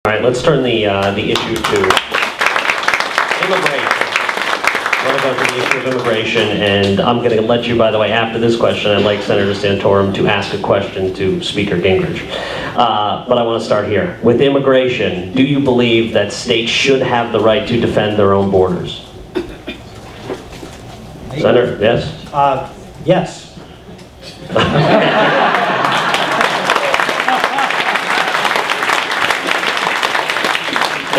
All right, let's turn the issue to immigration. I want to go to the issue of immigration, and I'm going to let you, by the way, after this question, I'd like Senator Santorum to ask a question to Speaker Gingrich. But I want to start here. With immigration, do you believe that states should have the right to defend their own borders? Senator, yes? Yes.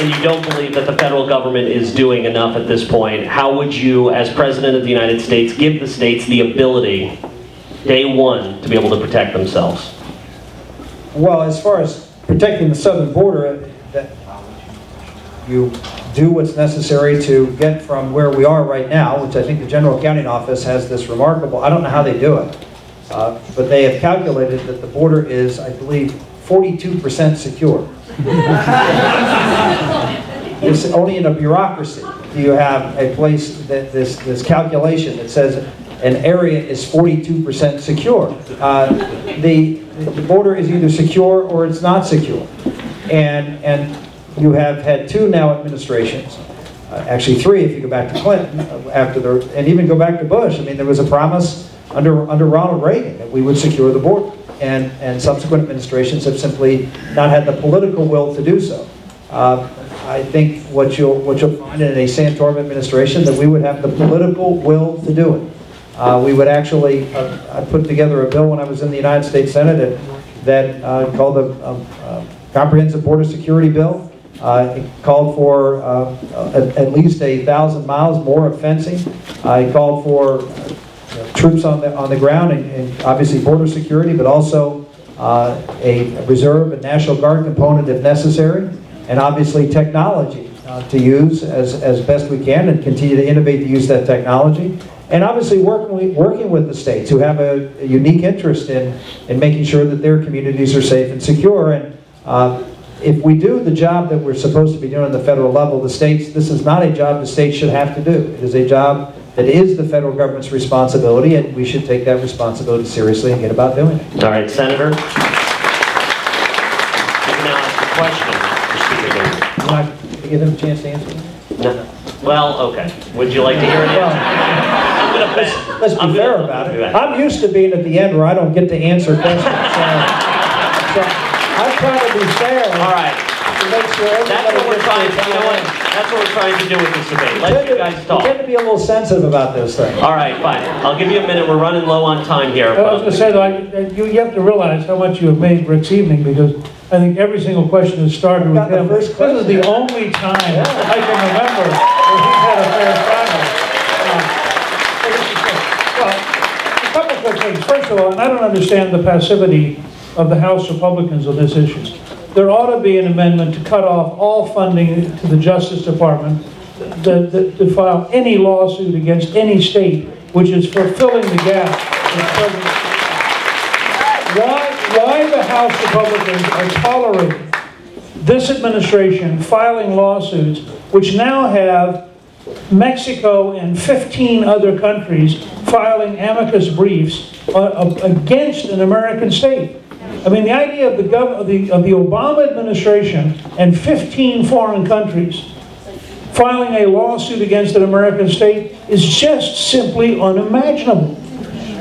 And you don't believe that the federal government is doing enough at this point. How would you, as President of the United States, give the states the ability, day one, to be able to protect themselves? Well, as far as protecting the southern border, that you do what's necessary to get from where we are right now, which I think the General Accounting Office has this remarkable, I don't know how they do it, but they have calculated that the border is, I believe, 42% secure. It's only in a bureaucracy do you have a place that this calculation that says an area is 42% secure. The border is either secure or it's not secure. And you have had two now administrations, actually three if you go back to Clinton, and even go back to Bush. I mean, there was a promise under Ronald Reagan that we would secure the border. And subsequent administrations have simply not had the political will to do so. I think what you'll find in a Santorum administration that we would have the political will to do it. We would actually, I put together a bill when I was in the United States Senate that called the Comprehensive Border Security Bill. It called for at least 1,000 miles more of fencing. It called for troops on the ground and obviously border security, but also a reserve and National Guard component if necessary, and obviously technology to use as best we can and continue to innovate the use of that technology. And obviously working with the states who have a unique interest in making sure that their communities are safe and secure. And if we do the job that we're supposed to be doing at the federal level, this is not a job the states should have to do. It is a job that is the federal government's responsibility, and we should take that responsibility seriously and get about doing it. All right, Senator. You can now ask a question for Speaker Gingrich. Can I give him a chance to answer? No. Well, okay. Would you like to hear an answer? Let's be fair about it. I'm used to being at the end where I don't get to answer questions. So I'm trying to be fair. All right. To make sure that's what we're trying to, you know what? That's what we're trying to do with this debate. Let you guys talk. We tend to be a little sensitive about this thing. All right, fine. I'll give you a minute. We're running low on time here. I was going to say, though, you have to realize how much you have made Rick's evening, because I think every single question has started with him. This is the only time I can remember where he's had a fair trial. Well, a couple of quick things. First of all, and I don't understand the passivity of the House Republicans on this issue. There ought to be an amendment to cut off all funding to the Justice Department to file any lawsuit against any state which is fulfilling the gap. Why the House Republicans are tolerating this administration filing lawsuits which now have Mexico and 15 other countries filing amicus briefs against an American state. I mean, the idea of the Obama administration and 15 foreign countries filing a lawsuit against an American state is just simply unimaginable.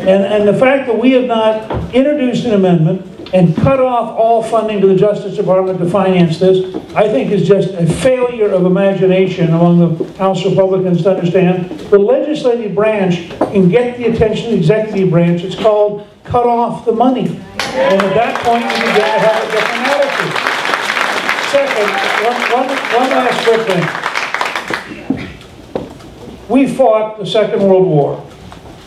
And the fact that we have not introduced an amendment and cut off all funding to the Justice Department to finance this, I think is just a failure of imagination among the House Republicans to understand the legislative branch can get the attention of the executive branch. It's called cut off the money. And at that point, you begin to have a different attitude. Second, one last quick thing. We fought the Second World War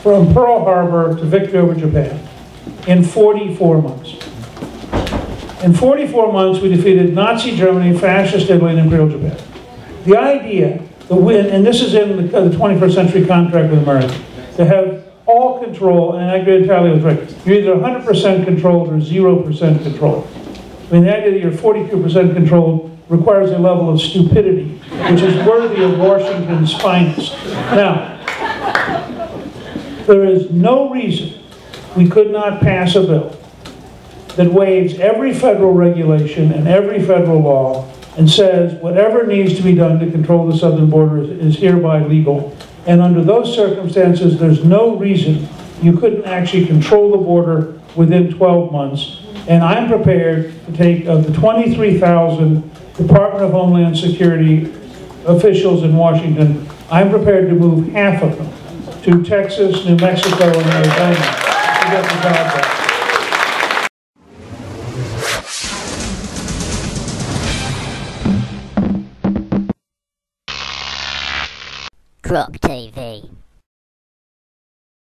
from Pearl Harbor to victory over Japan in 44 months. In 44 months, we defeated Nazi Germany, Fascist Italy, and Imperial Japan. The idea that and this is in the 21st Century Contract with America, to have all control, and I agree entirely with Rick, you're either 100% controlled or 0% controlled. I mean, the idea that you're 42% controlled requires a level of stupidity, which is worthy of Washington's finest. Now, there is no reason we could not pass a bill that waives every federal regulation and every federal law and says whatever needs to be done to control the southern border is hereby legal. And under those circumstances, there's no reason you couldn't actually control the border within 12 months. And I'm prepared to take, of the 23,000 Department of Homeland Security officials in Washington, I'm prepared to move half of them to Texas, New Mexico, and Arizona to get the job done. GrokTV.